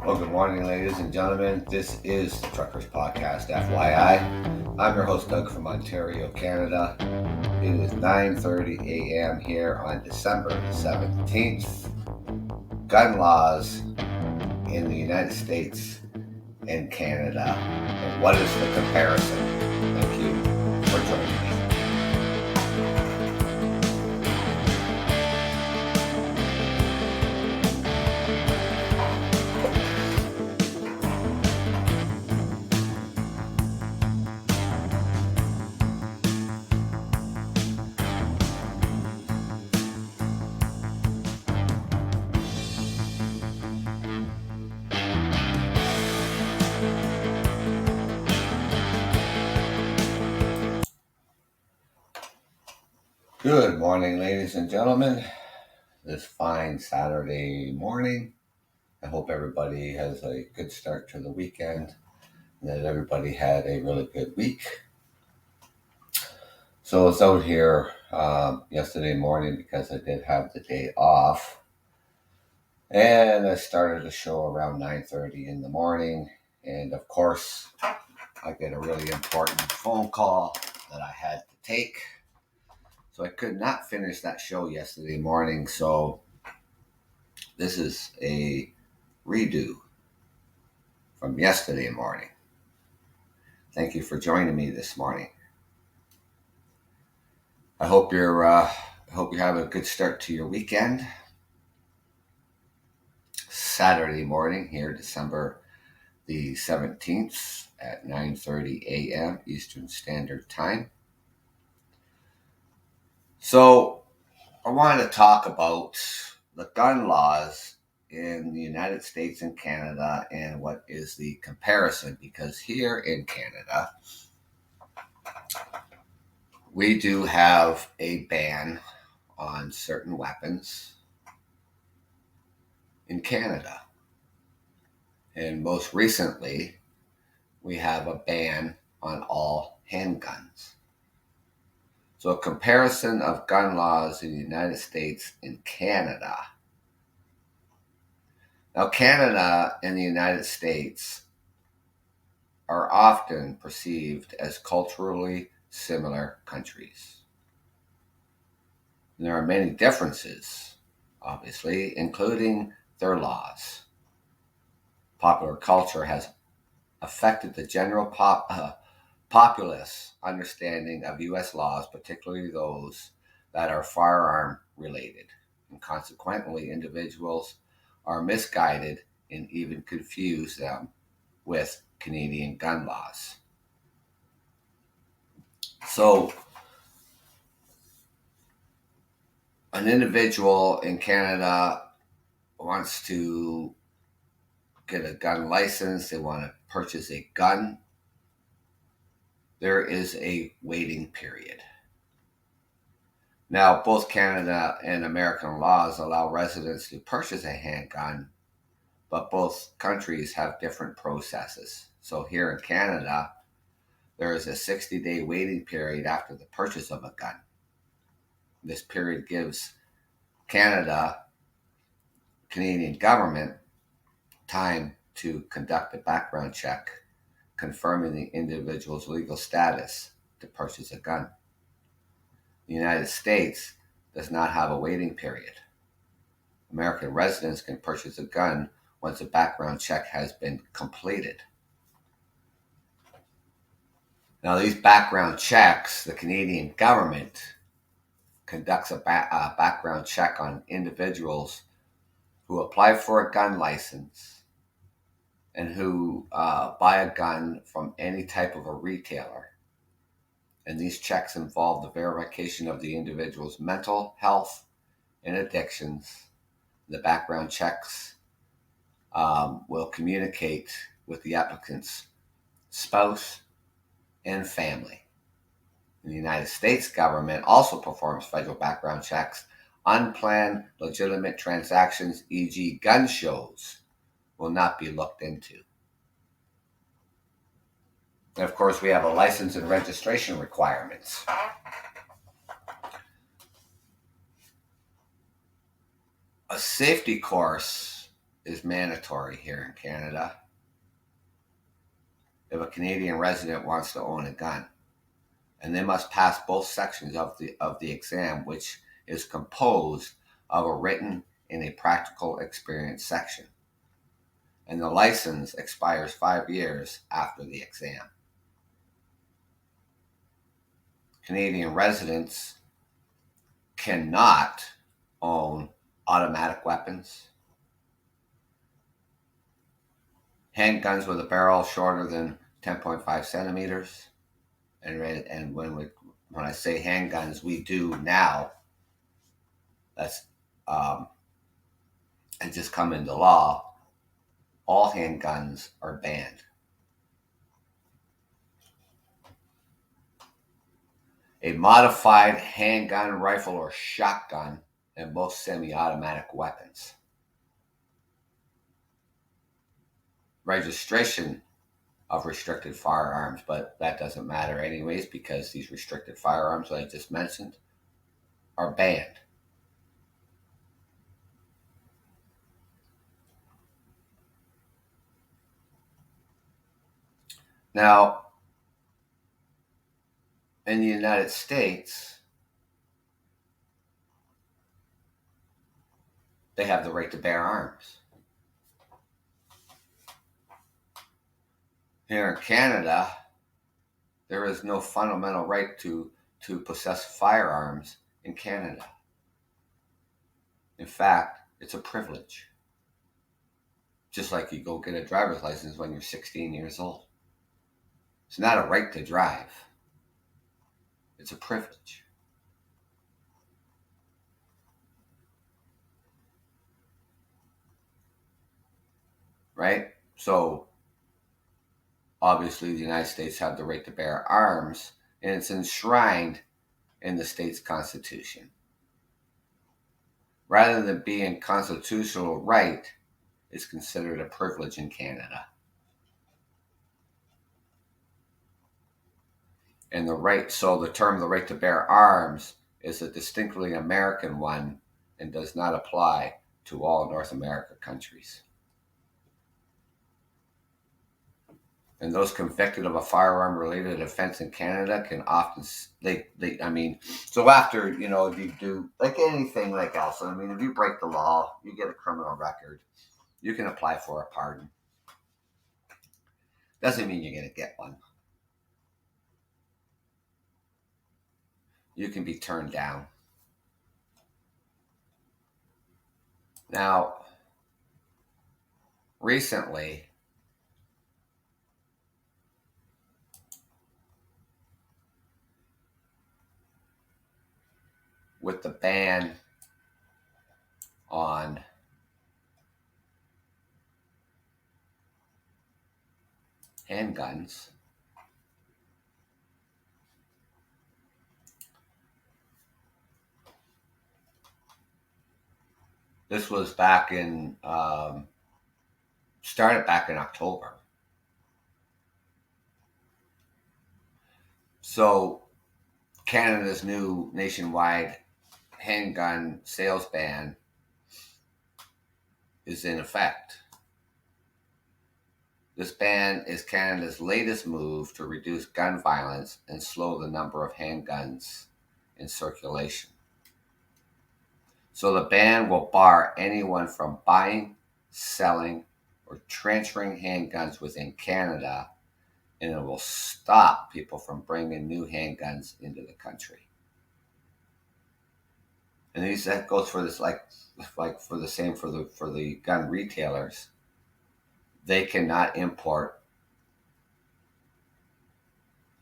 Well, good morning, ladies and gentlemen. This is the Truckers Podcast, FYI. I'm your host, Doug from Ontario, Canada. It is 9:30 a.m. here on December the 17th. Gun laws in the United States and Canada. And what is the comparison? Thank you for joining me. Good morning, ladies and gentlemen. This fine Saturday morning. I hope everybody has a good start to the weekend and that everybody had a really good week. So I was out here yesterday morning because I did have the day off, and I started the show around 9:30 in the morning. And of course, I get a really important phone call that I had to take. So I could not finish that show yesterday morning. So this is a redo from yesterday morning. Thank you for joining me this morning. I hope you're having a good start to your weekend. Saturday morning here, December the 17th at 9:30 a.m. Eastern Standard Time. So I want to talk about the gun laws in the United States and Canada and what is the comparison, because here in Canada we do have a ban on certain weapons in Canada. And most recently, we have a ban on all handguns. So a comparison of gun laws in the United States and Canada. Now, Canada and the United States are often perceived as culturally similar countries. And there are many differences, obviously, including their laws. Popular culture has affected the general populace understanding of U.S. laws, particularly those that are firearm related. And consequently, individuals are misguided and even confuse them with Canadian gun laws. So, an individual in Canada wants to get a gun license, they want to purchase a gun. There is a waiting period. Now, both Canada and American laws allow residents to purchase a handgun, but both countries have different processes. So here in Canada, there is a 60-day waiting period after the purchase of a gun. This period gives Canadian government time to conduct a background check, confirming the individual's legal status to purchase a gun. The United States does not have a waiting period. American residents can purchase a gun once a background check has been completed. Now, these background checks, the Canadian government conducts a background check on individuals who apply for a gun license and who buy a gun from any type of a retailer. And these checks involve the verification of the individual's mental health and addictions. The background checks will communicate with the applicant's spouse and family. The United States government also performs federal background checks. Unplanned legitimate transactions, e.g. gun shows, will not be looked into. And of course, we have a license and registration requirements. A safety course is mandatory here in Canada if a Canadian resident wants to own a gun. And they must pass both sections of the exam, which is composed of a written and a practical experience section. And the license expires 5 years after the exam. Canadian residents cannot own automatic weapons, handguns with a barrel shorter than 10.5 centimeters. And when I say handguns, we do now. That's and just come into law. All handguns are banned. A modified handgun, rifle, or shotgun, and most semi-automatic weapons. Registration of restricted firearms, but that doesn't matter anyways because these restricted firearms that I just mentioned are banned. Now, in the United States, they have the right to bear arms. Here in Canada, there is no fundamental right to possess firearms in Canada. In fact, it's a privilege. Just like you go get a driver's license when you're 16 years old. It's not a right to drive. It's a privilege. Right? So, obviously, the United States have the right to bear arms, and it's enshrined in the state's constitution. Rather than being constitutional right, it's considered a privilege in Canada. And the term the right to bear arms is a distinctly American one and does not apply to all North America countries. And those convicted of a firearm-related offense in Canada can often, so after, if you do, like anything like else, if you break the law, you get a criminal record, you can apply for a pardon. Doesn't mean you're going to get one. You can be turned down. Now, recently, with the ban on handguns, this was started back in October. So Canada's new nationwide handgun sales ban is in effect. This ban is Canada's latest move to reduce gun violence and slow the number of handguns in circulation. So the ban will bar anyone from buying, selling, or transferring handguns within Canada, and it will stop people from bringing new handguns into the country. And that goes for this, like for the same for the gun retailers. They cannot import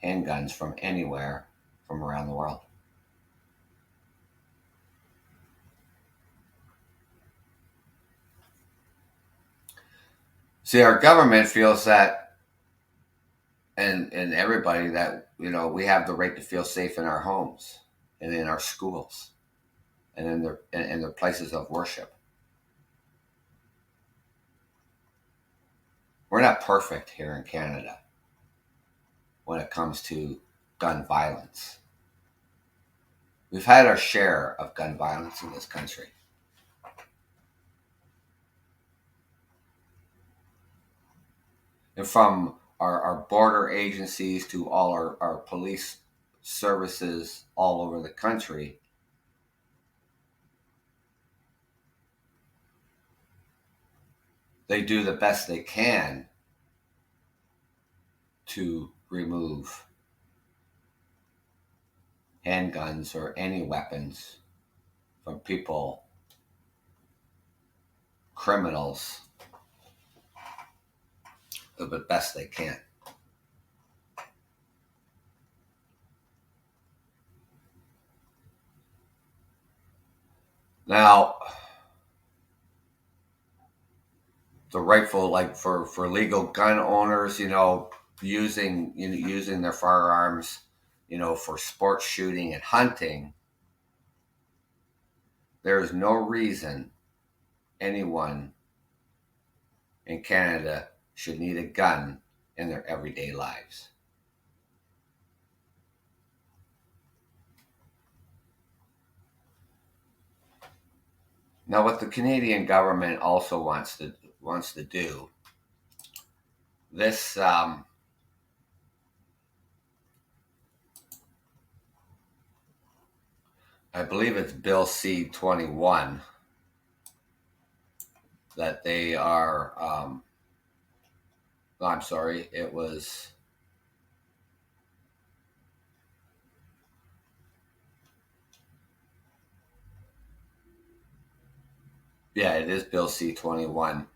handguns from anywhere from around the world. See, our government feels that, and everybody, that we have the right to feel safe in our homes and in our schools and in their places of worship. We're not perfect here in Canada when it comes to gun violence. We've had our share of gun violence in this country. And from our border agencies to all our police services all over the country, they do the best they can to remove handguns or any weapons from people, criminals, the best they can. Now, the rightful, like for legal gun owners, using their firearms, for sports shooting and hunting, there is no reason anyone in Canada should need a gun in their everyday lives. Now, what the Canadian government also wants to do, this I believe it's Bill C-21 that they are. I'm sorry, it was. Yeah, it is Bill C-21.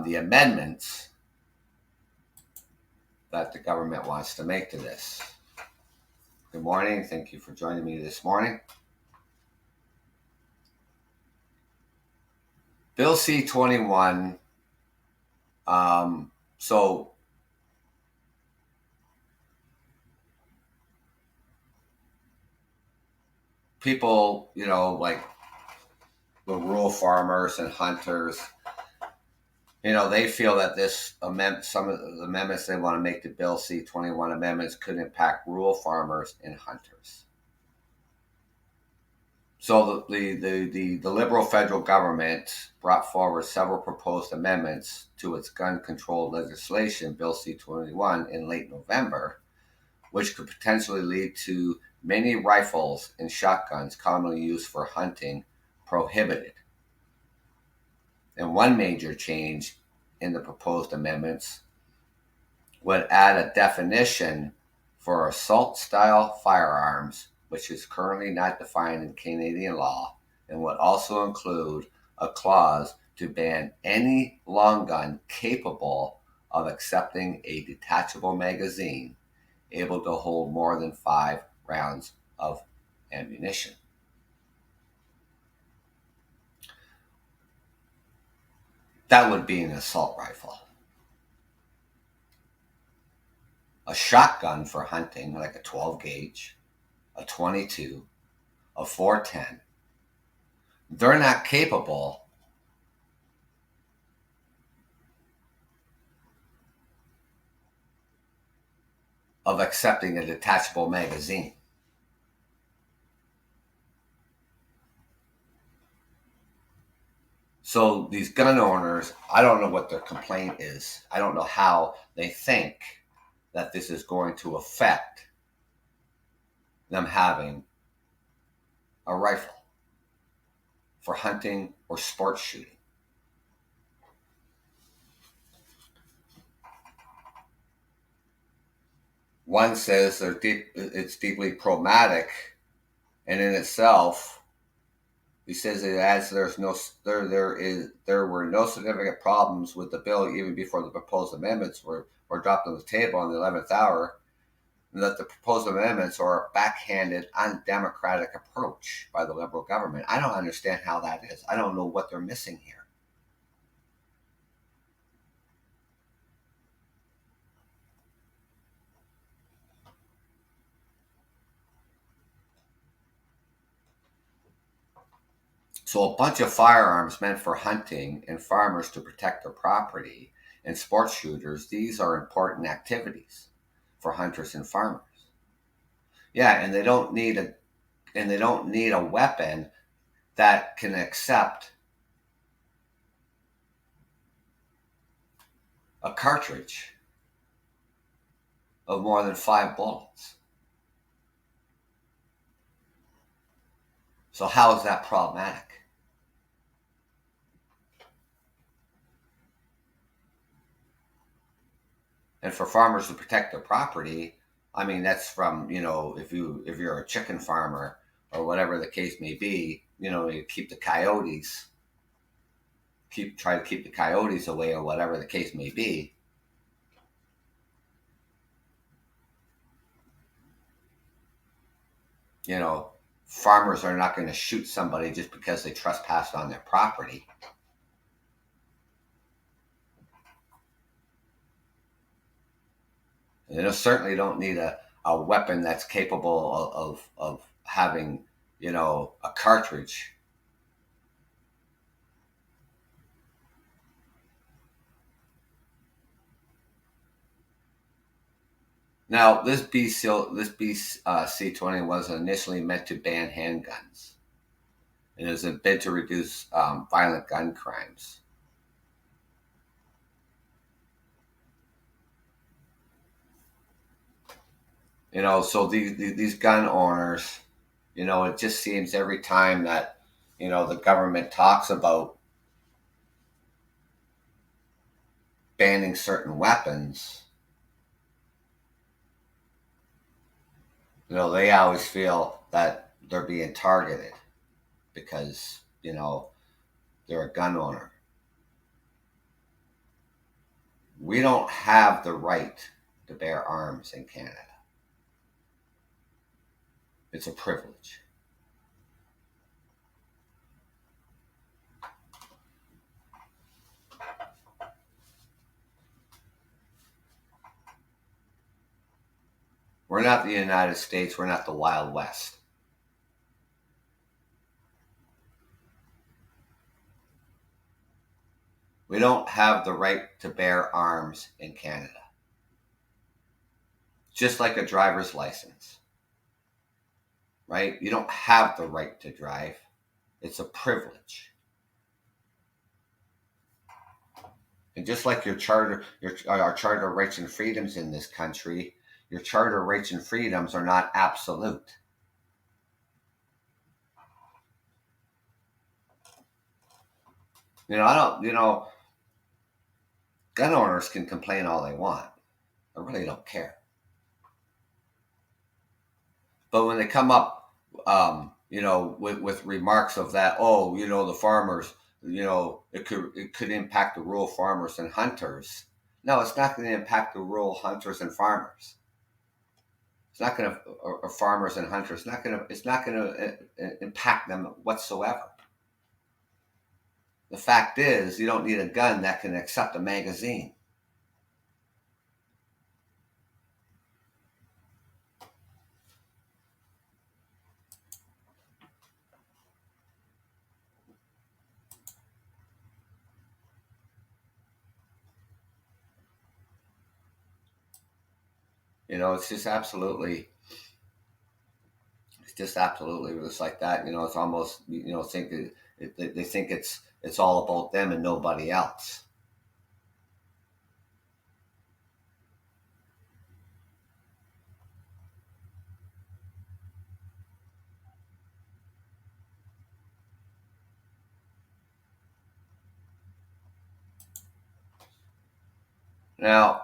The amendments that the government wants to make to this. Good morning. Thank you for joining me this morning. Bill C-21. So people, like the rural farmers and hunters, they feel that some of the amendments they want to make to Bill C-21 amendments could impact rural farmers and hunters. So the Liberal federal government brought forward several proposed amendments to its gun control legislation, Bill C-21, in late November, which could potentially lead to many rifles and shotguns commonly used for hunting prohibited. And one major change in the proposed amendments would add a definition for assault-style firearms, which is currently not defined in Canadian law, and would also include a clause to ban any long gun capable of accepting a detachable magazine able to hold more than 5 rounds of ammunition. That would be an assault rifle. A shotgun for hunting, like a 12 gauge, a 22, a 410, they're not capable of accepting a detachable magazine. So these gun owners, I don't know what their complaint is. I don't know how they think that this is going to affect them having a rifle for hunting or sports shooting. One says it's deeply problematic, and in itself, he says it adds there were no significant problems with the bill even before the proposed amendments were dropped on the table in the 11th hour, and that the proposed amendments are a backhanded, undemocratic approach by the Liberal government. I don't understand how that is. I don't know what they're missing here. So a bunch of firearms meant for hunting and farmers to protect their property and sports shooters, these are important activities for hunters and farmers. Yeah, and they don't need a weapon that can accept a cartridge. of more than 5 bullets. So how is that problematic? And for farmers to protect their property, I mean, that's from, if you're a chicken farmer or whatever the case may be, you keep the coyotes, try to keep the coyotes away or whatever the case may be. Farmers are not going to shoot somebody just because they trespassed on their property. And certainly don't need a weapon that's capable of having, a cartridge. Now, this BC-20 was initially meant to ban handguns, and it was a bid to reduce violent gun crimes. So these gun owners, it just seems every time that, the government talks about banning certain weapons, they always feel that they're being targeted because, they're a gun owner. We don't have the right to bear arms in Canada. It's a privilege. We're not the United States. We're not the Wild West. We don't have the right to bear arms in Canada. Just like a driver's license, right? You don't have the right to drive. It's a privilege. And just like our charter of rights and freedoms in this country, your charter of rights and freedoms are not absolute. Gun owners can complain all they want. I really don't care. But when they come up, with remarks of that, the farmers, it could impact the rural farmers and hunters. No, it's not going to impact the rural hunters and farmers. It's not going to, or farmers and hunters. It's not going to impact them whatsoever. The fact is, you don't need a gun that can accept a magazine. It's just absolutely just like that. It's almost, they think it's all about them and nobody else. Now,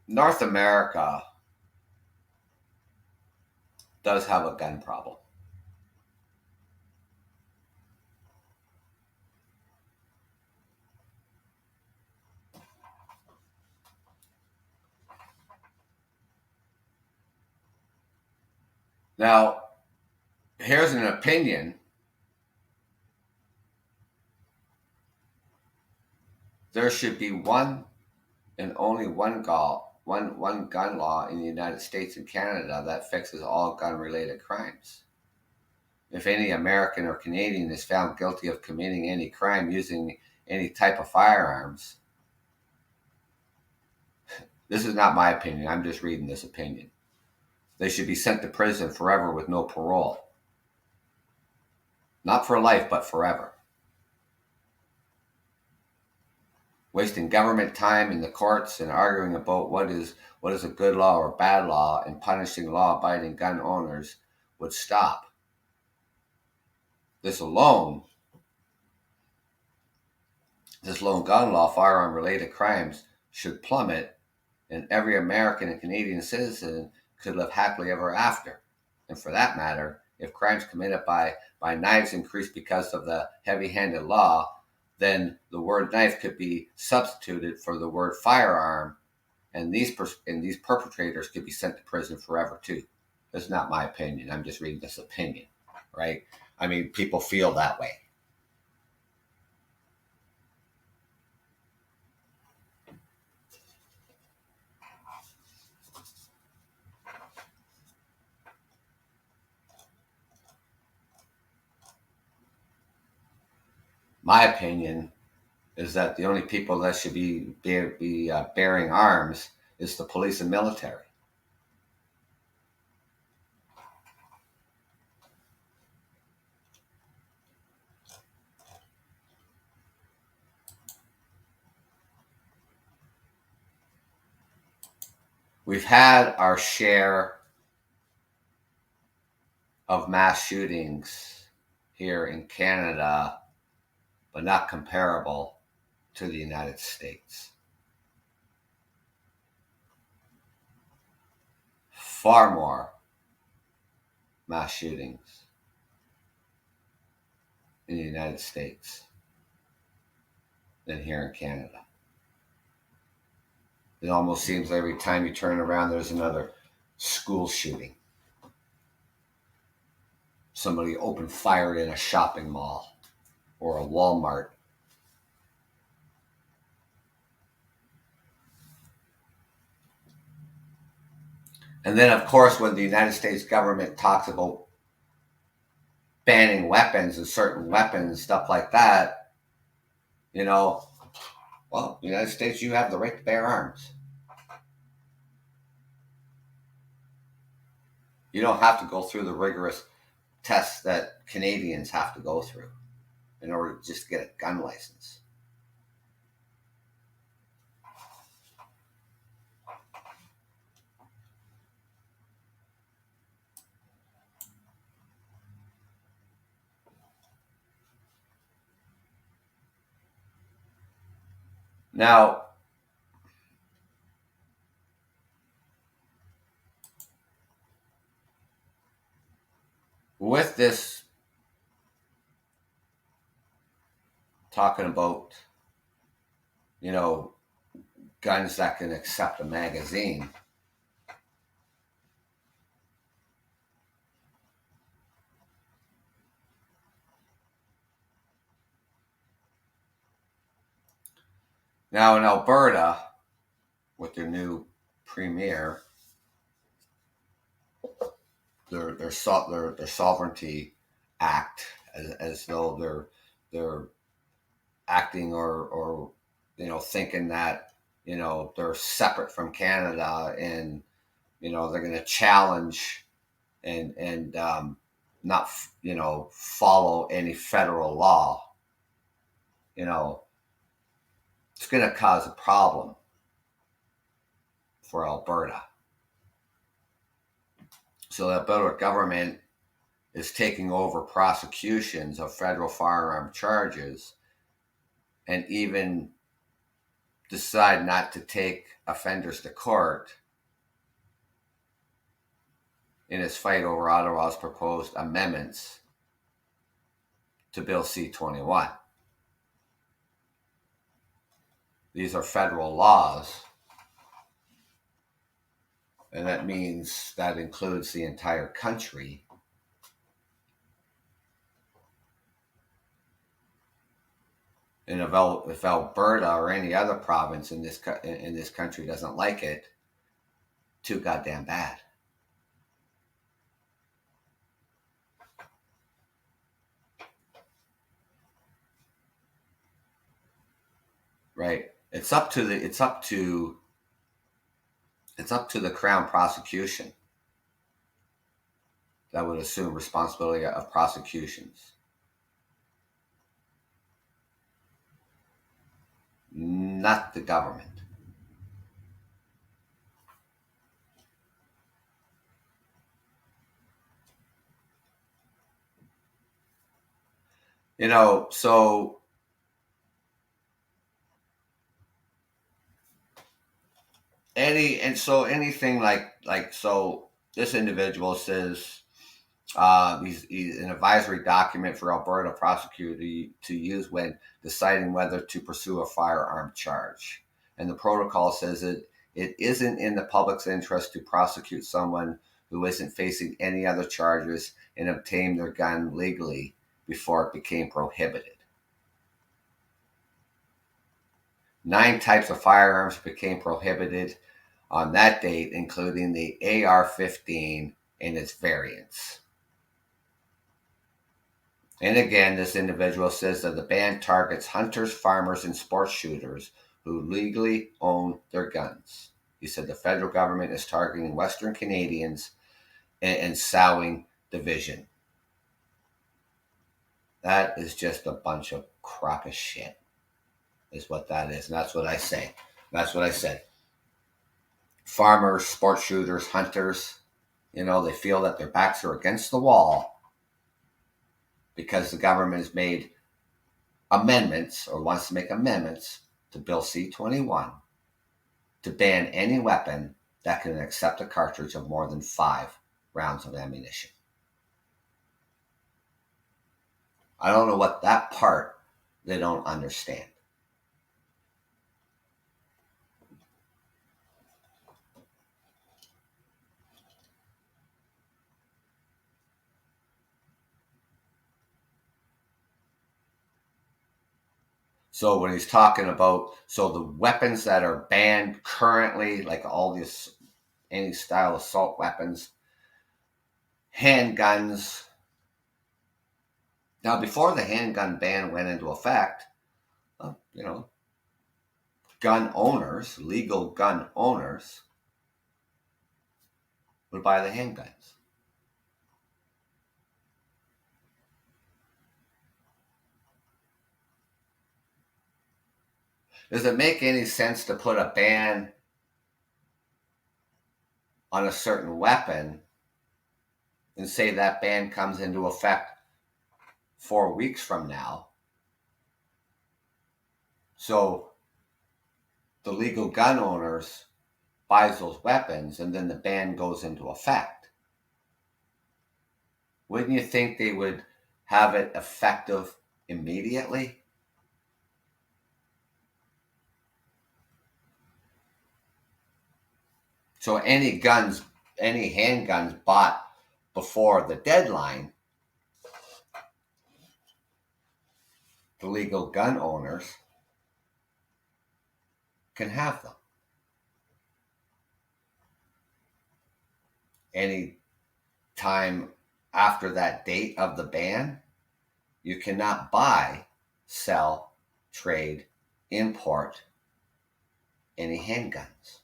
North America does have a gun problem. Now, here's an opinion. There should be one and only one gun law in the United States and Canada that fixes all gun-related crimes. If any American or Canadian is found guilty of committing any crime using any type of firearms, this is not my opinion, I'm just reading this opinion. they should be sent to prison forever with no parole. Not for life, but forever. Wasting government time in the courts and arguing about what is a good law or bad law and punishing law-abiding gun owners would stop. This lone gun law, firearm-related crimes should plummet, and every American and Canadian citizen could live happily ever after. And for that matter, if crimes committed by knives increase because of the heavy-handed law, then the word knife could be substituted for the word firearm, and these perpetrators could be sent to prison forever too. That's not my opinion. I'm just reading this opinion, right? I mean, people feel that way. My opinion is that the only people that should be bearing arms is the police and military. We've had our share of mass shootings here in Canada, but not comparable to the United States. Far more mass shootings in the United States than here in Canada. It almost seems every time you turn around, there's another school shooting. Somebody opened fire in a shopping mall or a Walmart. And then, of course, when the United States government talks about banning weapons and certain weapons, stuff like that, well, the United States, you have the right to bear arms. You don't have to go through the rigorous tests that Canadians have to go through in order to just get a gun license. Now, with this talking about, guns that can accept a magazine, now in Alberta, with their new premier, their sovereignty act, as though they're acting or thinking that they're separate from Canada, and they're going to challenge and not follow any federal law. It's going to cause a problem for Alberta. So the Alberta government is taking over prosecutions of federal firearm charges, and even decide not to take offenders to court in its fight over Ottawa's proposed amendments to Bill C-21. These are federal laws, and that means that includes the entire country. And if Alberta or any other province in this country doesn't like it, too goddamn bad. Right? It's up to the Crown prosecution that would assume responsibility of prosecutions. Not the government. So anything like this individual says he's an advisory document for Alberta prosecutor to use when deciding whether to pursue a firearm charge. And the protocol says it isn't in the public's interest to prosecute someone who isn't facing any other charges and obtain their gun legally before it became prohibited. 9 types of firearms became prohibited on that date, including the AR-15 and its variants. And again, this individual says that the ban targets hunters, farmers, and sports shooters who legally own their guns. He said the federal government is targeting Western Canadians and sowing division. That is just a bunch of crock of shit, is what that is. And that's what I say. That's what I said. Farmers, sports shooters, hunters, they feel that their backs are against the wall because the government has made amendments or wants to make amendments to Bill C-21 to ban any weapon that can accept a cartridge of more than 5 rounds of ammunition. I don't know what that part they don't understand. So when he's talking about, the weapons that are banned currently, like all these, any style assault weapons, handguns. Now, before the handgun ban went into effect, gun owners, legal gun owners, would buy the handguns. Does it make any sense to put a ban on a certain weapon and say that ban comes into effect 4 weeks from now? So the legal gun owners buys those weapons and then the ban goes into effect. Wouldn't you think they would have it effective immediately? So any handguns bought before the deadline, the legal gun owners can have them. Any time after that date of the ban, you cannot buy, sell, trade, import any handguns.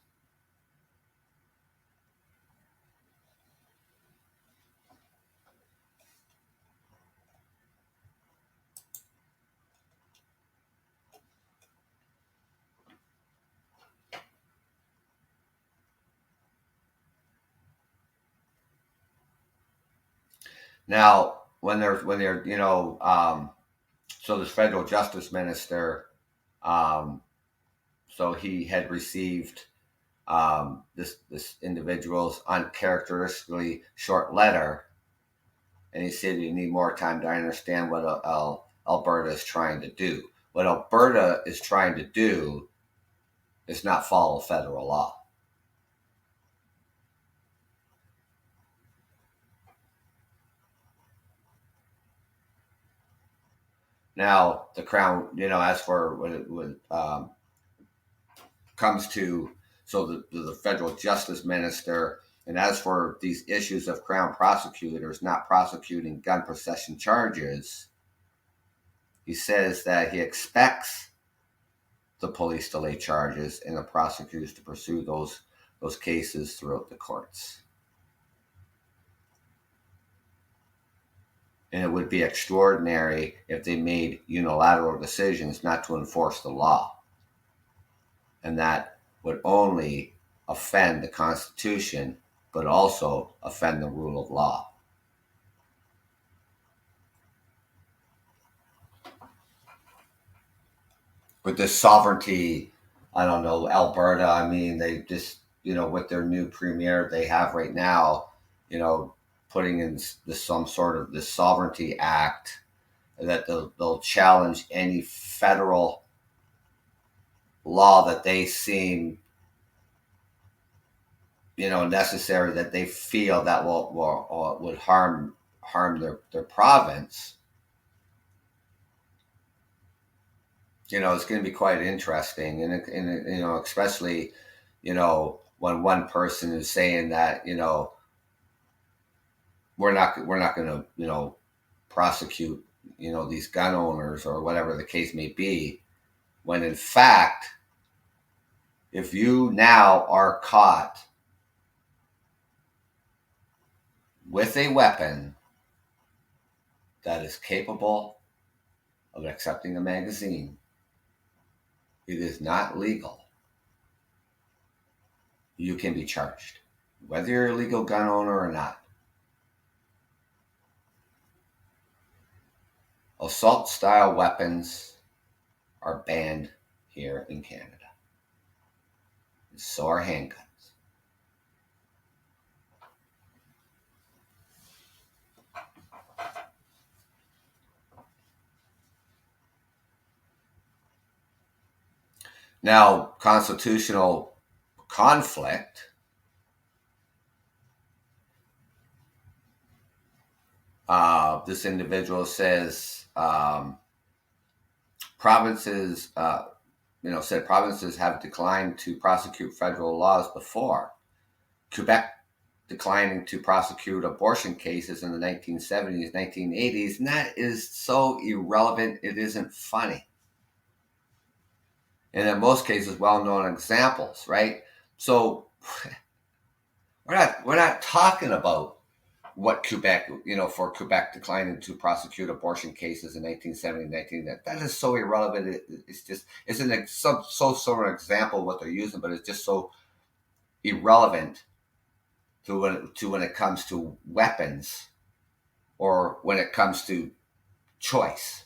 Now, when they're so this federal justice minister, so he had received this individual's uncharacteristically short letter, and he said, "You need more time to understand what Alberta is trying to do. What Alberta is trying to do is not follow federal law." Now, the Crown, as for when it comes to, the federal justice minister, and as for these issues of Crown prosecutors not prosecuting gun possession charges, he says that he expects the police to lay charges and the prosecutors to pursue those cases throughout the courts. And it would be extraordinary if they made unilateral decisions not to enforce the law. And that would only offend the Constitution, but also offend the rule of law. With this sovereignty, I don't know, Alberta, I mean, they just, with their new premier they have right now, putting in some sort of this sovereignty act that they'll challenge any federal law that they seem necessary, that they feel that would harm their province. It's going to be quite interesting, and especially when one person is saying that we're not going to prosecute these gun owners or whatever the case may be, when in fact, if you now are caught with a weapon that is capable of accepting a magazine, it is not legal. You can be charged, whether you're a legal gun owner or not. Assault style weapons are banned here in Canada. So are handguns. Now, constitutional conflict. This individual says provinces have declined to prosecute federal laws before. Quebec declining to prosecute abortion cases in the 1970s, 1980s, and that is so irrelevant, it isn't funny. And in most cases, well-known examples, right? So we're not talking about what Quebec, for Quebec declining to prosecute abortion cases in 1970, that is so irrelevant. It's an example of what they're using, but it's just so irrelevant to when it comes to weapons or when it comes to choice.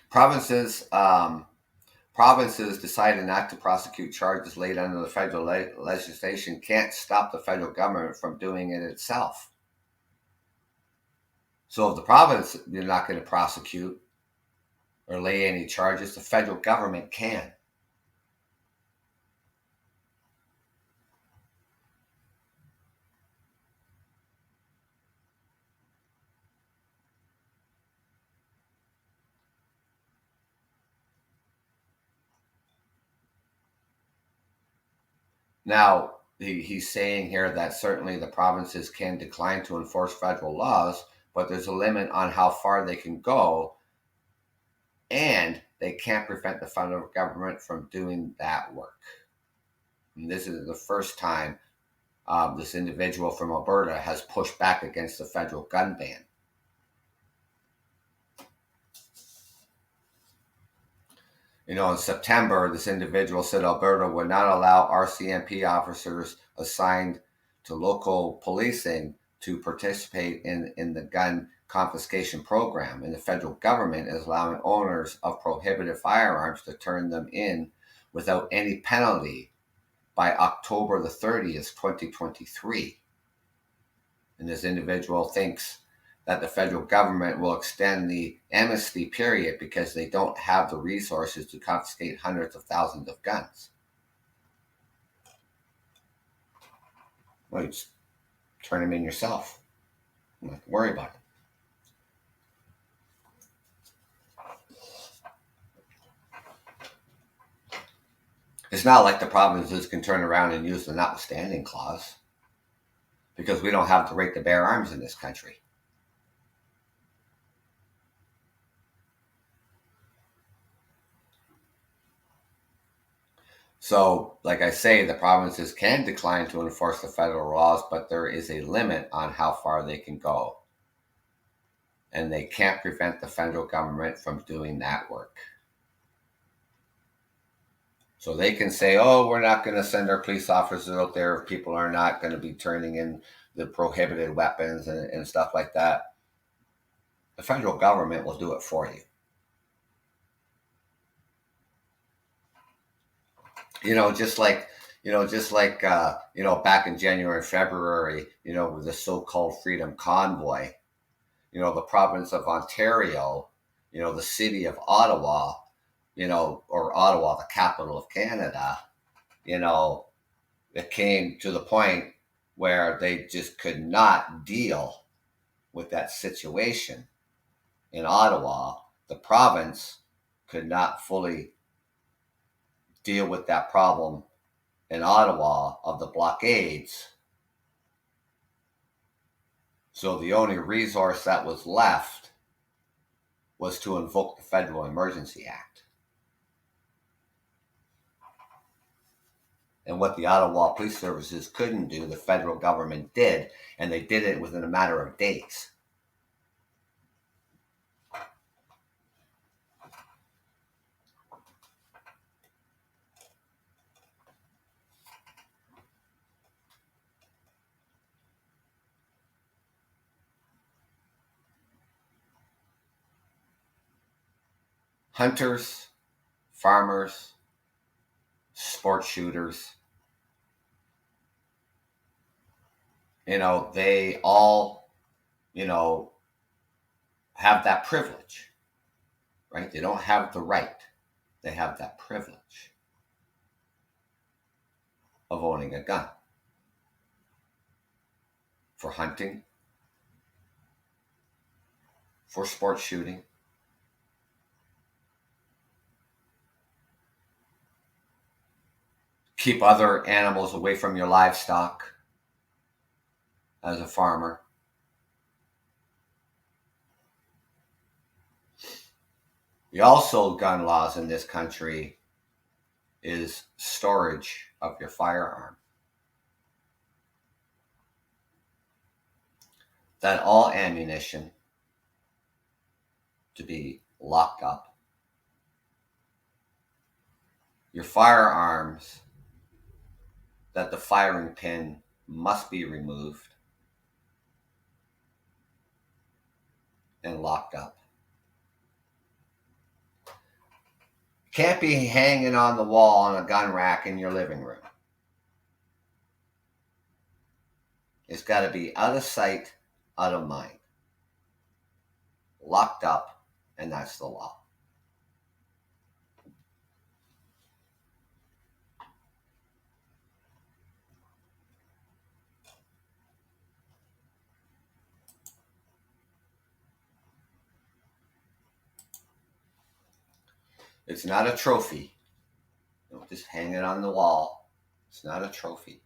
Provinces deciding not to prosecute charges laid under the federal legislation can't stop the federal government from doing it itself. So if the province is not going to prosecute or lay any charges, the federal government can. Now, he's saying here that certainly the provinces can decline to enforce federal laws, but there's a limit on how far they can go, and they can't prevent the federal government from doing that work. And this is the first time this individual from Alberta has pushed back against the federal gun ban. In September, this individual said Alberta would not allow RCMP officers assigned to local policing to participate in the gun confiscation program. And the federal government is allowing owners of prohibited firearms to turn them in without any penalty by October the 30th, 2023. And this individual thinks that the federal government will extend the amnesty period because they don't have the resources to confiscate hundreds of thousands of guns. Well, you just turn them in yourself. Don't have to worry about it. It's not like the provinces can turn around and use the notwithstanding clause because we don't have the right to bear arms in this country. So, like I say, the provinces can decline to enforce the federal laws, but there is a limit on how far they can go. And they can't prevent the federal government from doing that work. So they can say, oh, we're not going to send our police officers out there if people are not going to be turning in the prohibited weapons and stuff like that. The federal government will do it for you. Just like back in January and February, with the so-called Freedom Convoy, the province of Ontario, the city of Ottawa, or Ottawa, the capital of Canada, it came to the point where they just could not deal with that situation in Ottawa. The province could not fully deal with that problem in Ottawa of the blockades. So the only resource that was left was to invoke the Federal Emergency Act. And what the Ottawa Police Services couldn't do, the federal government did, and they did it within a matter of days. Hunters, farmers, sport shooters, they all, have that privilege, right? They don't have the right. They have that privilege of owning a gun for hunting, for sport shooting, keep other animals away from your livestock as a farmer. The also gun laws in this country is storage of your firearm. That all ammunition to be locked up. Your firearms, that the firing pin must be removed and locked up. Can't be hanging on the wall on a gun rack in your living room. It's got to be out of sight, out of mind. Locked up, and that's the law. It's not a trophy. Don't just hang it on the wall. It's not a trophy.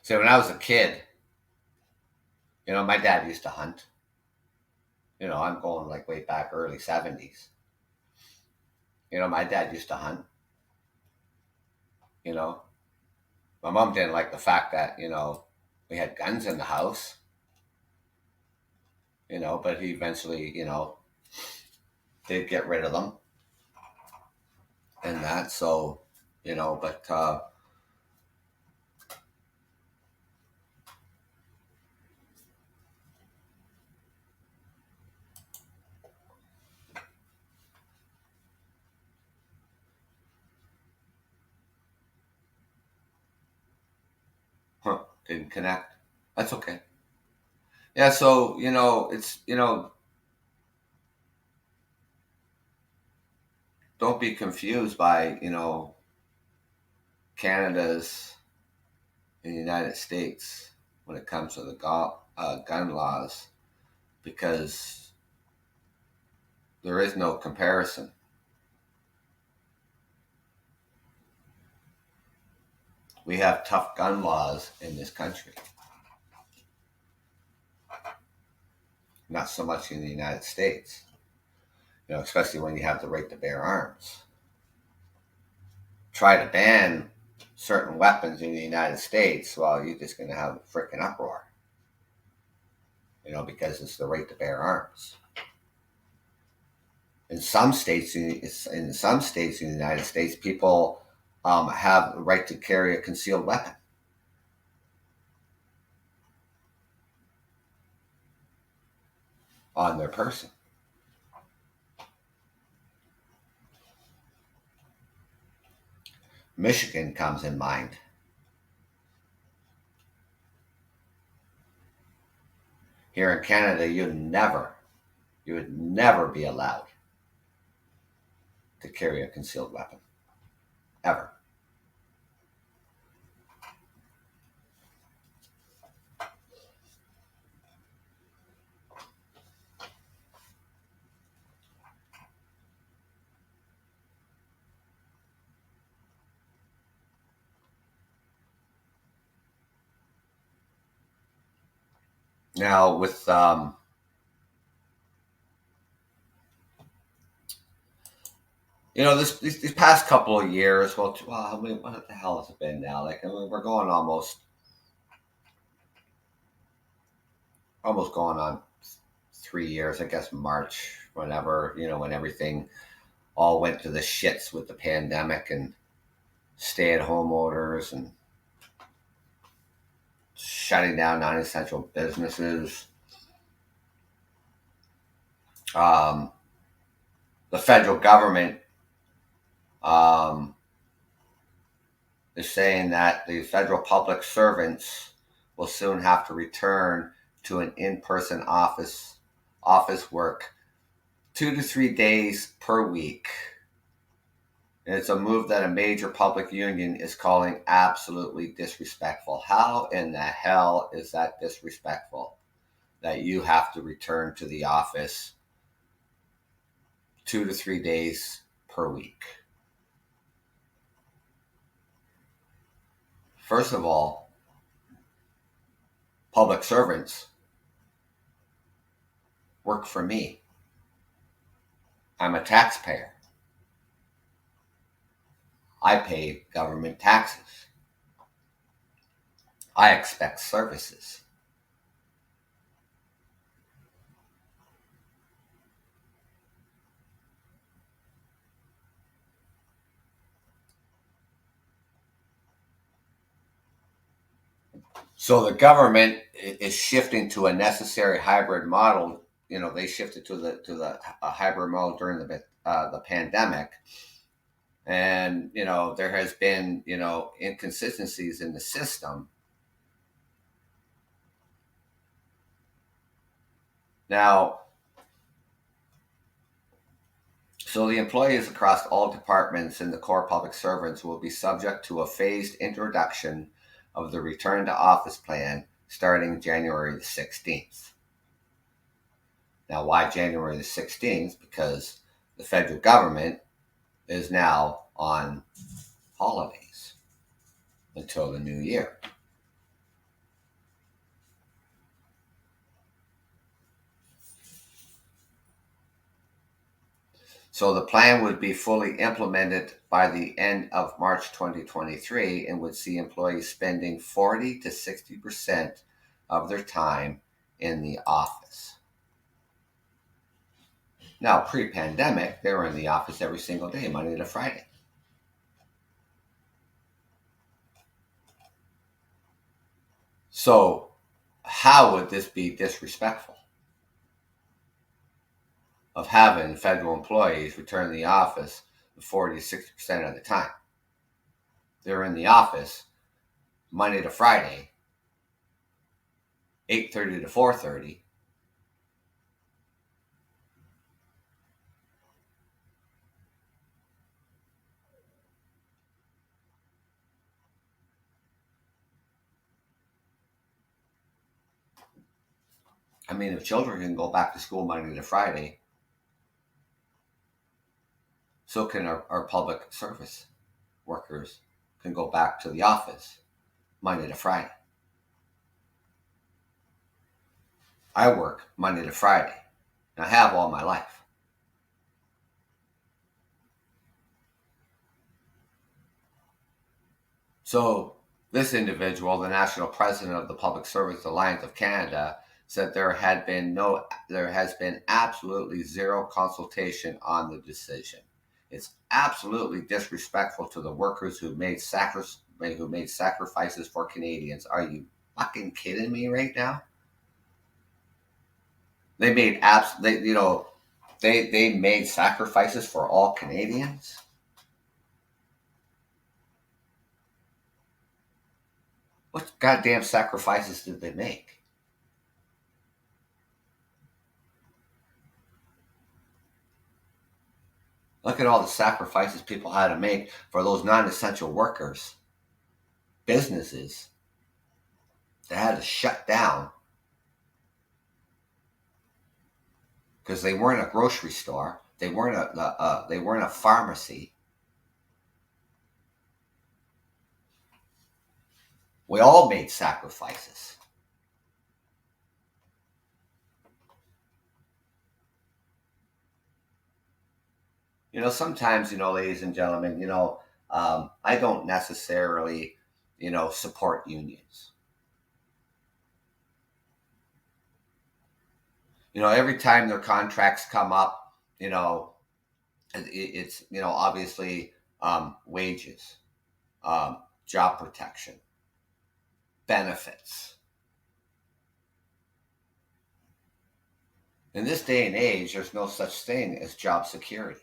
So when I was a kid, my dad used to hunt. I'm going like way back early 70s. My dad used to hunt. My mom didn't like the fact that, we had guns in the house. But he eventually, did get rid of them. And that, so, but didn't connect. That's okay. Yeah, so, it's, don't be confused by, Canada's in the United States when it comes to the gun laws, because there is no comparison. We have tough gun laws in this country. not so much in the United States. Especially when you have the right to bear arms. Try to ban certain weapons in the United States, well, you're just going to have a freaking uproar. Because it's the right to bear arms. In some states, in the United States, people have the right to carry a concealed weapon on their person. Michigan comes in mind. Here in Canada, you would never be allowed to carry a concealed weapon. Ever. Now, with these past couple of years, what the hell has it been now? We're going almost going on 3 years, I guess. March, whenever when everything all went to the shits with the pandemic and stay-at-home orders and shutting down non-essential businesses. The federal government is saying that the federal public servants will soon have to return to an in-person office work 2 to 3 days per week. And it's a move that a major public union is calling absolutely disrespectful. How in the hell is that disrespectful? That you have to return to the office 2 to 3 days per week. First of all, public servants work for me. I'm a taxpayer. I pay government taxes. I expect services. So the government is shifting to a necessary hybrid model. They shifted to the hybrid model during the pandemic, and there has been inconsistencies in the system. Now, so the employees across all departments and the core public servants will be subject to a phased introduction of the return to office plan starting January the 16th. Now, why January the 16th? Because the federal government is now on holidays until the new year. So the plan would be fully implemented by the end of March 2023 and would see employees spending 40 to 60% of their time in the office. Now, pre-pandemic, they were in the office every single day, Monday to Friday. So how would this be disrespectful? Of having federal employees return to the office 40 to 60% of the time. They're in the office Monday to Friday, 8:30 to 4:30. I mean, if children can go back to school Monday to Friday, so can our public service workers can go back to the office Monday to Friday. I work Monday to Friday, and I have all my life. So this individual, the national president of the Public Service Alliance of Canada, said there has been absolutely zero consultation on the decision. It's absolutely disrespectful to the workers who made sacrifices for Canadians. Are you fucking kidding me right now? They made they made sacrifices for all Canadians. What goddamn sacrifices did they make? Look at all the sacrifices people had to make for those non-essential workers, businesses that had to shut down because they weren't a grocery store, they weren't a pharmacy. We all made sacrifices. Sometimes, ladies and gentlemen, I don't necessarily, support unions. Every time their contracts come up, it's, obviously wages, job protection, benefits. In this day and age, there's no such thing as job security.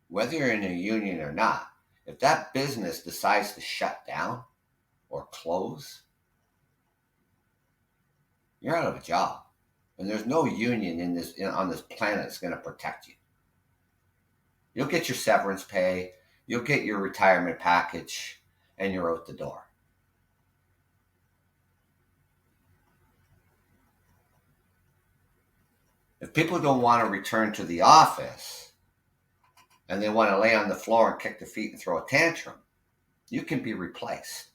Whether you're in a union or not, if that business decides to shut down or close, you're out of a job. And there's no union on this planet that's going to protect you. You'll get your severance pay, you'll get your retirement package, and you're out the door. If people don't want to return to the office and they want to lay on the floor and kick their feet and throw a tantrum, you can be replaced.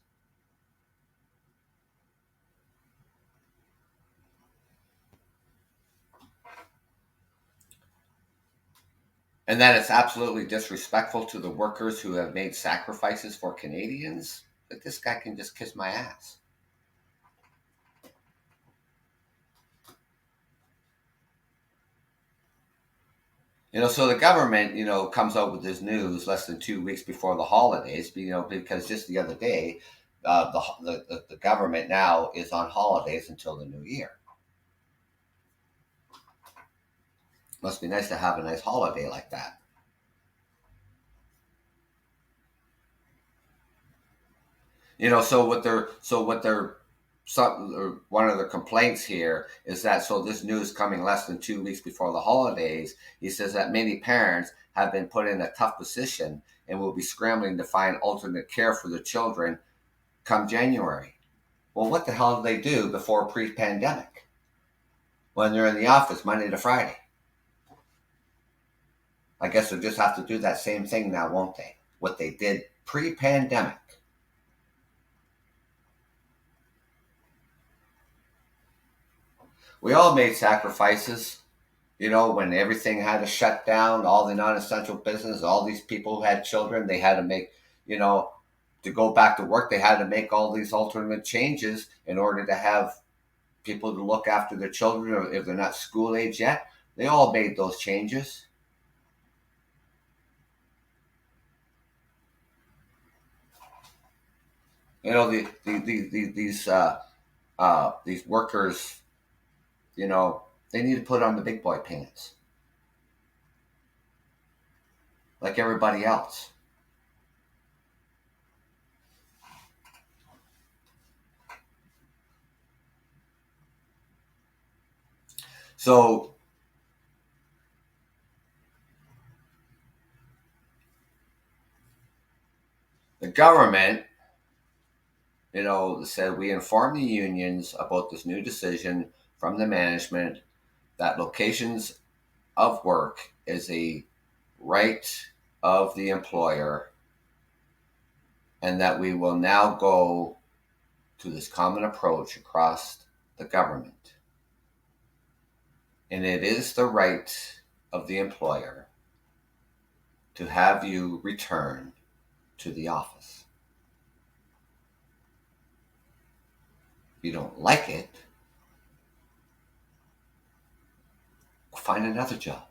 And that it's absolutely disrespectful to the workers who have made sacrifices for Canadians, that this guy can just kiss my ass. So the government, comes out with this news less than 2 weeks before the holidays, because just the other day, the government now is on holidays until the new year. Must be nice to have a nice holiday like that. One of the complaints here is that, so this news coming less than 2 weeks before the holidays, he says that many parents have been put in a tough position and will be scrambling to find alternate care for their children come January. Well, what the hell did they do before pre-pandemic when they're in the office Monday to Friday? I guess they'll just have to do that same thing now, won't they? What they did pre-pandemic. We all made sacrifices, when everything had to shut down, all the non-essential business, all these people who had children, they had to make, to go back to work, they had to make all these alternate changes in order to have people to look after their children, or if they're not school age yet. They all made those changes. These workers, they need to put on the big boy pants like everybody else. So the government, said, we informed the unions about this new decision from the management that locations of work is a right of the employer, and that we will now go to this common approach across the government. And it is the right of the employer to have you return to the office. If you don't like it, find another job.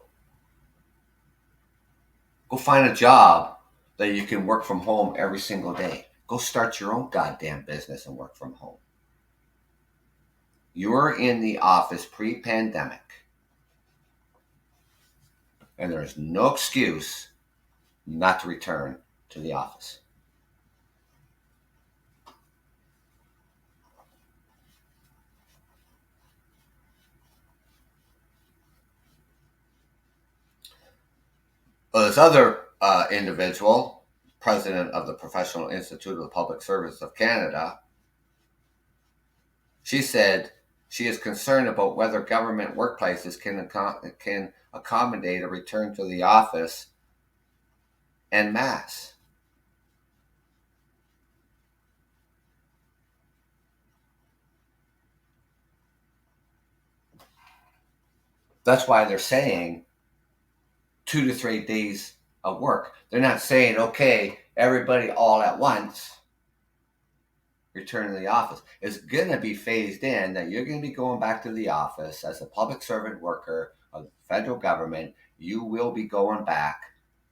Go find a job that you can work from home every single day. Go start your own goddamn business and work from home. You were in the office pre-pandemic, and there is no excuse not to return to the office. Well, this other individual, president of the Professional Institute of the Public Service of Canada, she said she is concerned about whether government workplaces can accommodate a return to the office en masse. That's why they're saying 2 to 3 days of work. They're not saying, okay, everybody all at once return to the office. It's going to be phased in that you're going to be going back to the office as a public servant worker of the federal government. You will be going back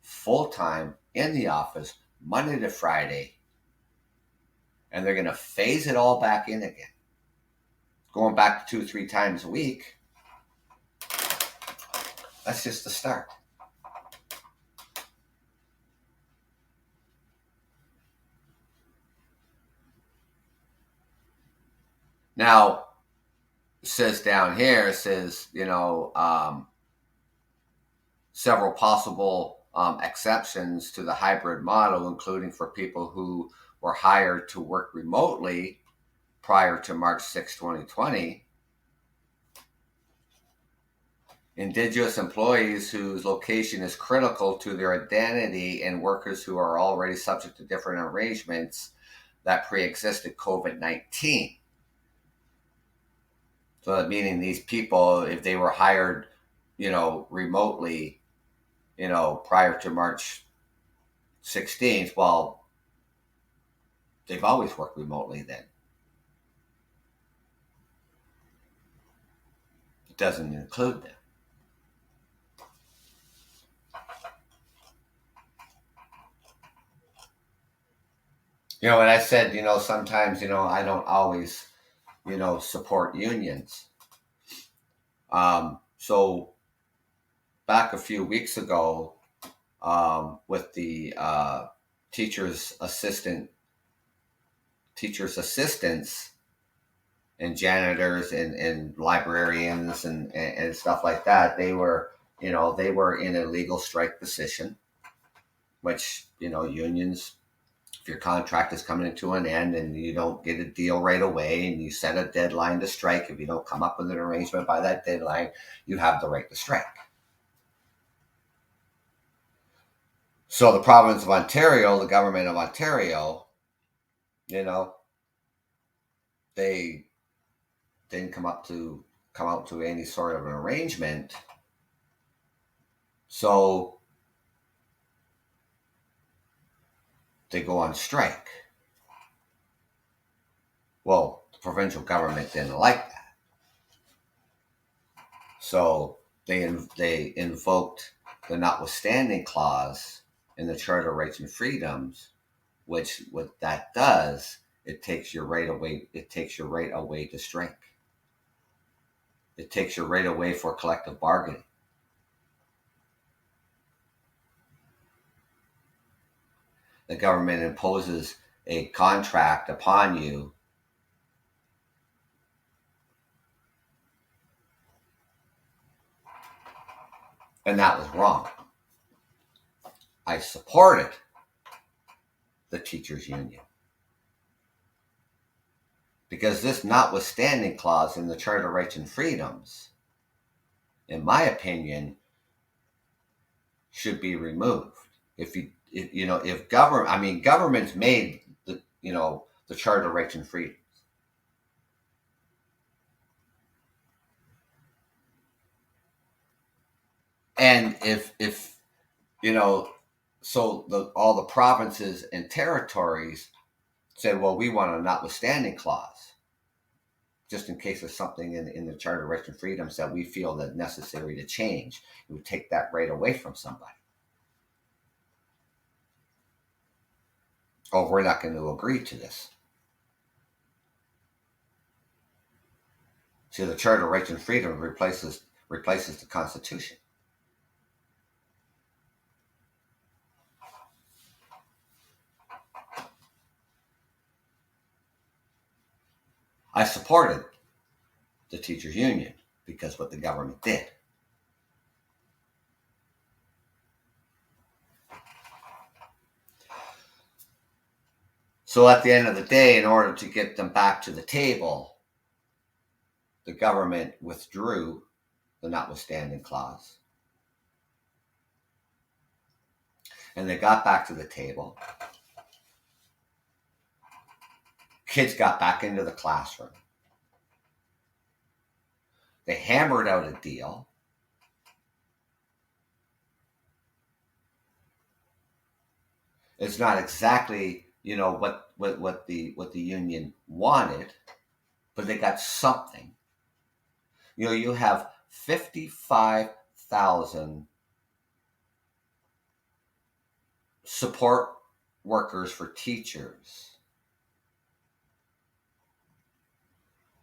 full time in the office Monday to Friday. And they're going to phase it all back in again. Going back 2 or 3 times a week. That's just the start. Now, it says down here, it says, several possible exceptions to the hybrid model, including for people who were hired to work remotely prior to March 6, 2020. Indigenous employees whose location is critical to their identity and workers who are already subject to different arrangements that pre-existed COVID-19. So meaning these people, if they were hired, remotely, prior to March 16th, well, they've always worked remotely then. It doesn't include them. And I said, sometimes, I don't always, support unions. So back a few weeks ago, with the teachers' assistants and janitors and librarians and stuff like that, they were in a legal strike position, which, unions, if your contract is coming to an end and you don't get a deal right away and you set a deadline to strike, if you don't come up with an arrangement by that deadline, you have the right to strike. So the province of Ontario, the government of Ontario, they didn't come out to any sort of an arrangement. So they go on strike. Well, the provincial government didn't like that. So they invoked the notwithstanding clause in the Charter of Rights and Freedoms, which what that does, it takes your right away. It takes your right away to strike. It takes your right away for collective bargaining. The government imposes a contract upon you and that was wrong. I supported the teachers union because this notwithstanding clause in the Charter of Rights and Freedoms, in my opinion, should be removed. If government's made the Charter of Rights and Freedoms. And if you know, so all the provinces and territories said, well, we want a notwithstanding clause, just in case there's something in the Charter of Rights and Freedoms that we feel that necessary to change. It would take that right away from somebody. Oh, we're not going to agree to this. See, the Charter of Rights and Freedoms replaces the Constitution. I supported the teachers union because what the government did. So at the end of the day, in order to get them back to the table, the government withdrew the notwithstanding clause. And they got back to the table. Kids got back into the classroom. They hammered out a deal. It's not exactly, what the union wanted, but they got something. You have 55,000 support workers for teachers.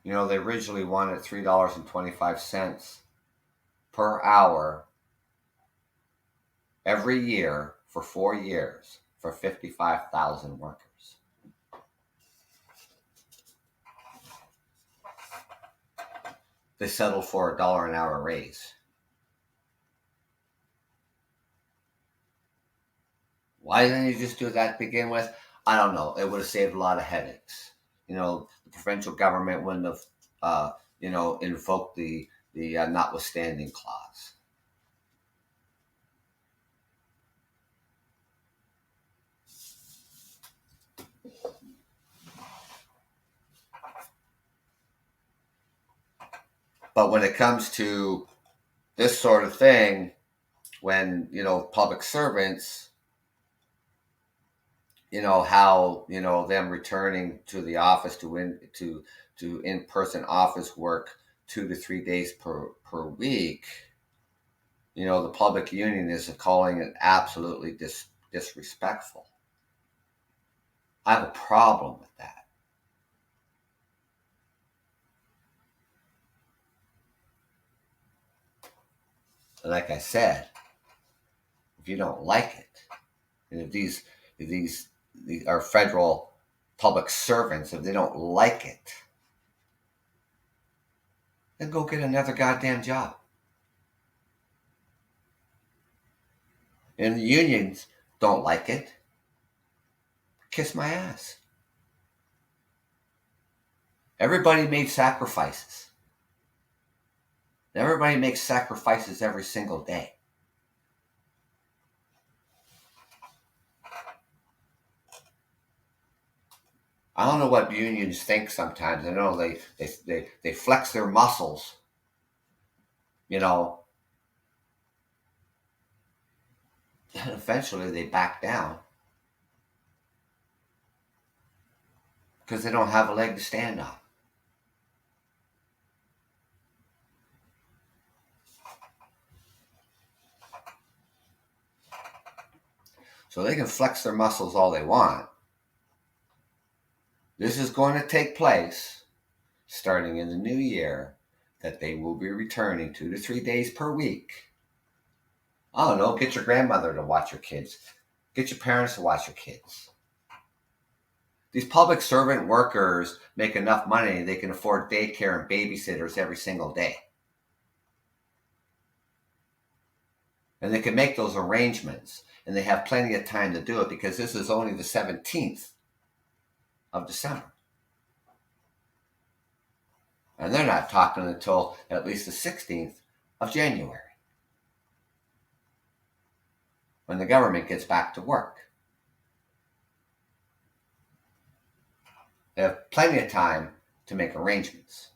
They originally wanted $3.25 per hour every year for 4 years for 55,000 workers. They settled for $1 an hour raise. Why didn't you just do that to begin with? I don't know. It would have saved a lot of headaches. The provincial government wouldn't have, invoked the notwithstanding clause. But when it comes to this sort of thing, when, public servants, how, them returning to the office to in-person office work 2 to 3 days per week, the public union is calling it absolutely disrespectful. I have a problem with that. Like I said, if you don't like it, and if these are federal public servants, if they don't like it, then go get another goddamn job. And the unions don't like it. Kiss my ass. Everybody made sacrifices. Everybody makes sacrifices every single day. I don't know what unions think sometimes. I know they flex their muscles, and eventually they back down because they don't have a leg to stand on. So they can flex their muscles all they want. This is going to take place starting in the new year, that they will be returning 2 to 3 days per week. I don't know, get your grandmother to watch your kids. Get your parents to watch your kids. These public servant workers make enough money they can afford daycare and babysitters every single day. And they can make those arrangements, and they have plenty of time to do it because this is only the 17th of December. And they're not talking until at least the 16th of January, when the government gets back to work. They have plenty of time to make arrangements.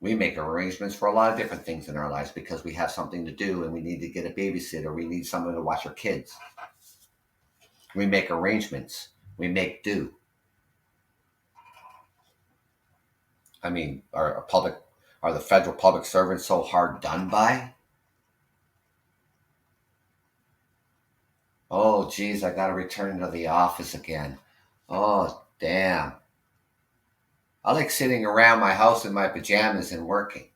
We make arrangements for a lot of different things in our lives because we have something to do and we need to get a babysitter. We need someone to watch our kids. We make arrangements. We make do. I mean, are the federal public servants so hard done by? Oh, geez, I got to return to the office again. Oh, damn. I like sitting around my house in my pajamas and working.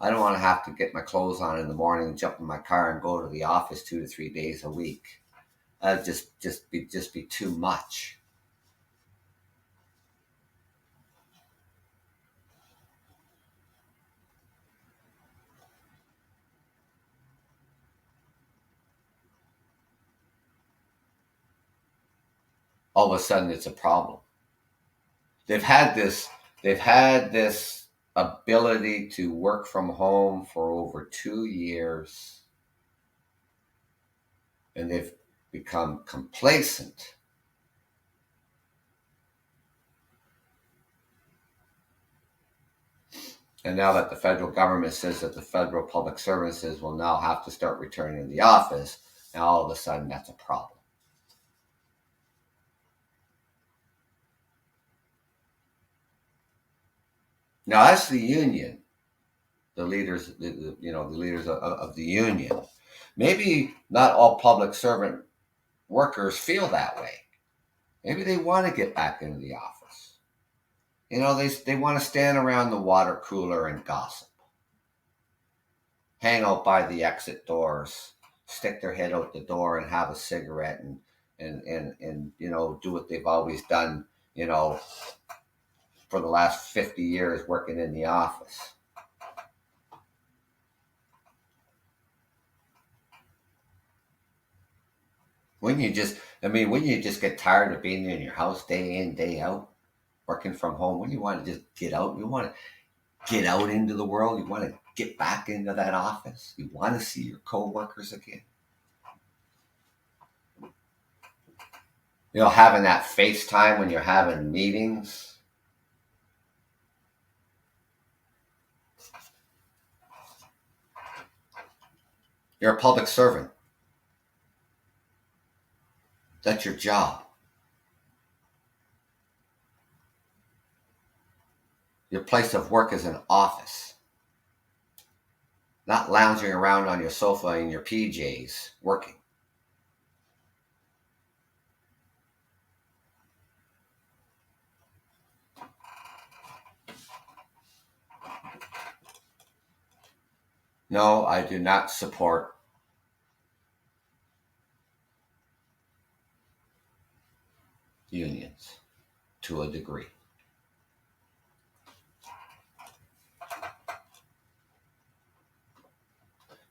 I don't want to have to get my clothes on in the morning, jump in my car, and go to the office 2 to 3 days a week. That'd just be too much. All of a sudden, it's a problem. They've had this. They've had this ability to work from home for over 2 years, and they've become complacent. And now that the federal government says that the federal public services will now have to start returning to the office, now all of a sudden that's a problem. Now that's the union, the leaders, the leaders of the union. Maybe not all public servant workers feel that way. Maybe they want to get back into the office. They want to stand around the water cooler and gossip, hang out by the exit doors, stick their head out the door and have a cigarette and do what they've always done, for the last 50 years working in the office. Wouldn't you just get tired of being in your house day in, day out, working from home? Wouldn't you want to just get out? You want to get out into the world. You want to get back into that office. You want to see your coworkers again. Having that FaceTime when you're having meetings. You're a public servant. That's your job. Your place of work is an office. Not lounging around on your sofa in your PJs working. No, I do not support unions to a degree.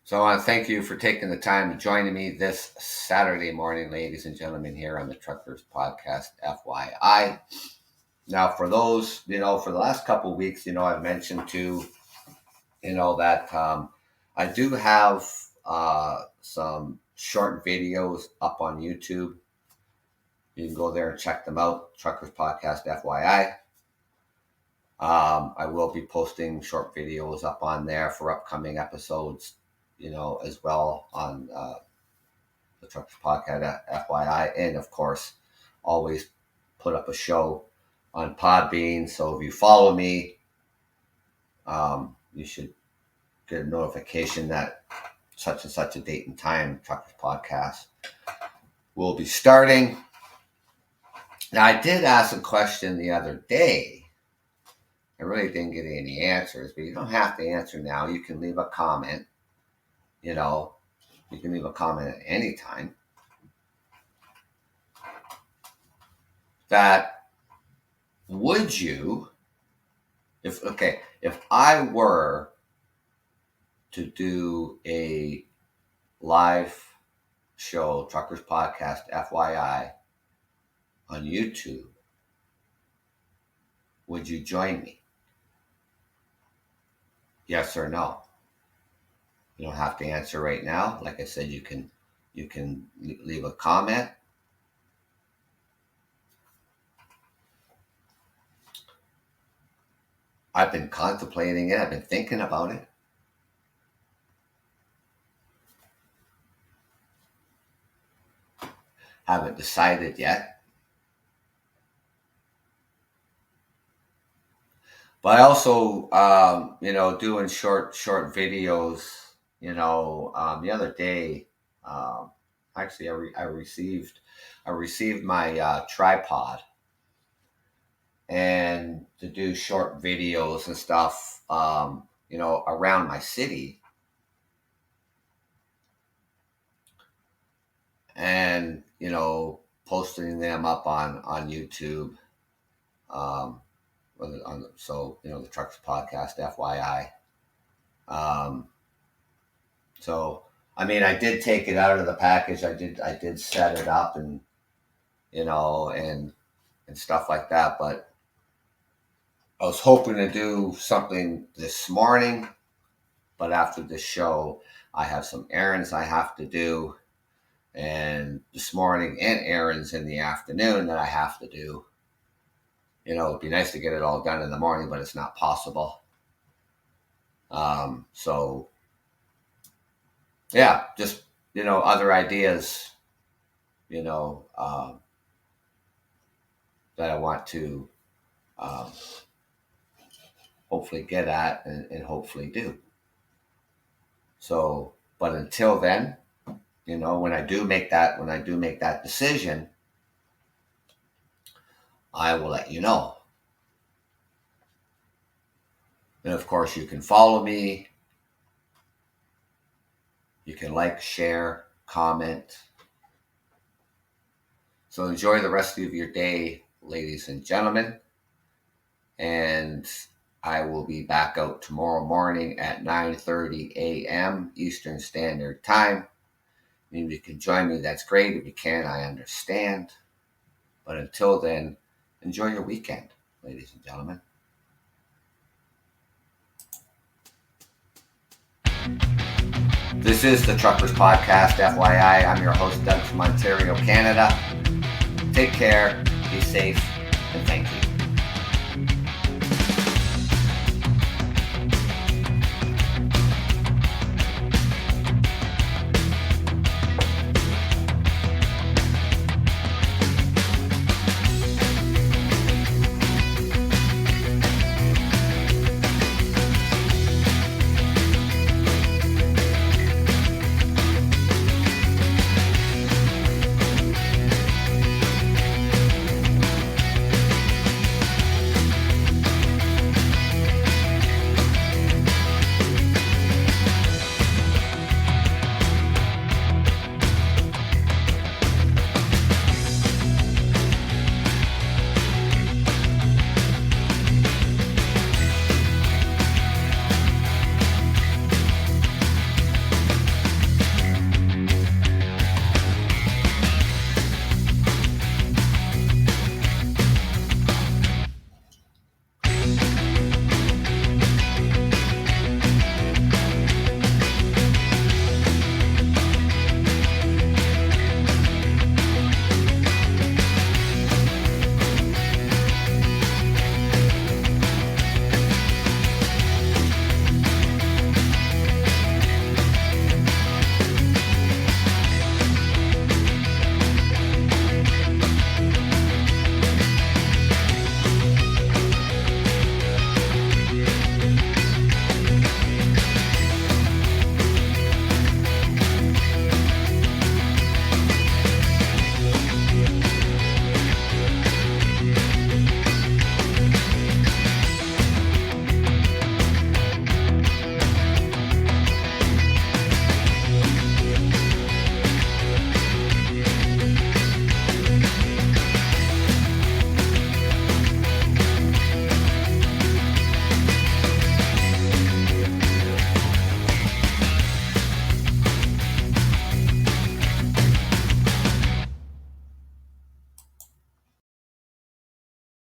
So I want to thank you for taking the time to join me this Saturday morning, ladies and gentlemen, here on the Truckers Podcast, FYI. Now, for those, for the last couple of weeks, I've mentioned too, that I do have some short videos up on YouTube. You can go there and check them out. Truckers Podcast, FYI. I will be posting short videos up on there for upcoming episodes, as well on the Truckers Podcast, FYI. And of course, always put up a show on Podbean. So if you follow me, you should get a notification that such and such a date and time Truckers Podcast will be starting. Now, I did ask a question the other day. I really didn't get any answers, but you don't have to answer now. You can leave a comment. You can leave a comment at any time. That would you, if I were to do a live show, Truckers Podcast, FYI, on YouTube, would you join me? Yes or no? You don't have to answer right now. Like I said, you can leave a comment. I've been contemplating it. I've been thinking about it. Haven't decided yet. But I also, doing short videos. The other day, actually, I received my tripod, and to do short videos and stuff, around my city, and posting them up on YouTube. Um, the Truckers Podcast, FYI. So I mean, I did take it out of the package. I did set it up, and and stuff like that. But I was hoping to do something this morning, but after the show, I have some errands I have to do, and this morning and errands in the afternoon that I have to do. It'd be nice to get it all done in the morning, but it's not possible. So yeah, just, other ideas, that I want to hopefully get at and hopefully do. So, but until then, when I do make that decision, I will let you know. And of course, you can follow me. You can like, share, comment. So enjoy the rest of your day, ladies and gentlemen. And I will be back out tomorrow morning at 9:30 a.m. Eastern Standard Time. If you can join me, that's great. If you can't, I understand. But until then, enjoy your weekend, ladies and gentlemen. This is the Truckers Podcast, FYI. I'm your host, Doug from Ontario, Canada. Take care, be safe, and thank you.